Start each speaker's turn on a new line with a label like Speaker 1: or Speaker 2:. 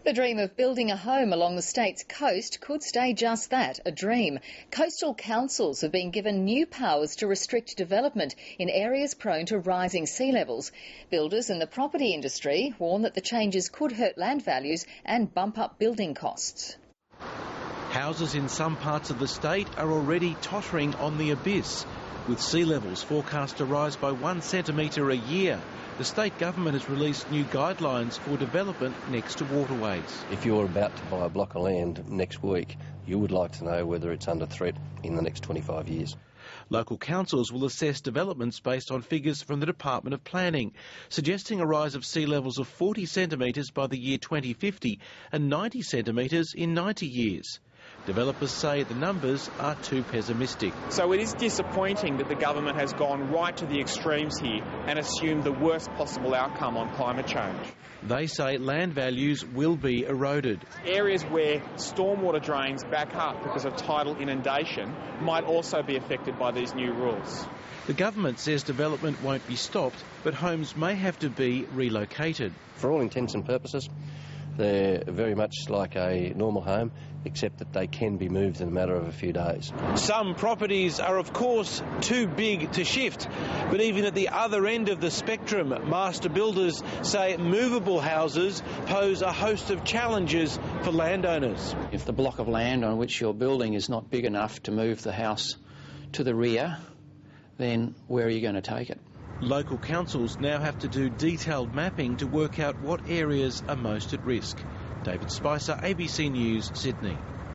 Speaker 1: The dream of building a home along the state's coast could stay just that, a dream. Coastal councils have been given new powers to restrict development in areas prone to rising sea levels. Builders in the property industry warn that the changes could hurt land values and bump up building costs.
Speaker 2: Houses in some parts of the state are already tottering on the abyss, with sea levels forecast to rise by 1 centimetre a year. The state government has released new guidelines for development next to waterways.
Speaker 3: If you're about to buy a block of land next week, you would like to know whether it's under threat in the next 25 years.
Speaker 2: Local councils will assess developments based on figures from the Department of Planning, suggesting a rise of sea levels of 40 centimetres by the year 2050 and 90 centimetres in 90 years. Developers say the numbers are too pessimistic.
Speaker 4: So it is disappointing that the government has gone right to the extremes here and assumed the worst possible outcome on climate change.
Speaker 2: They say land values will be eroded.
Speaker 4: Areas where stormwater drains back up because of tidal inundation might also be affected by these new rules.
Speaker 2: The government says development won't be stopped, but homes may have to be relocated.
Speaker 3: For all intents and purposes, they're very much like a normal home, except that they can be moved in a matter of a few days.
Speaker 2: Some properties are, of course, too big to shift, but even at the other end of the spectrum, master builders say movable houses pose a host of challenges for landowners.
Speaker 5: If the block of land on which you're building is not big enough to move the house to the rear, then where are you going to take it?
Speaker 2: Local councils now have to do detailed mapping to work out what areas are most at risk. David Spicer, ABC News, Sydney.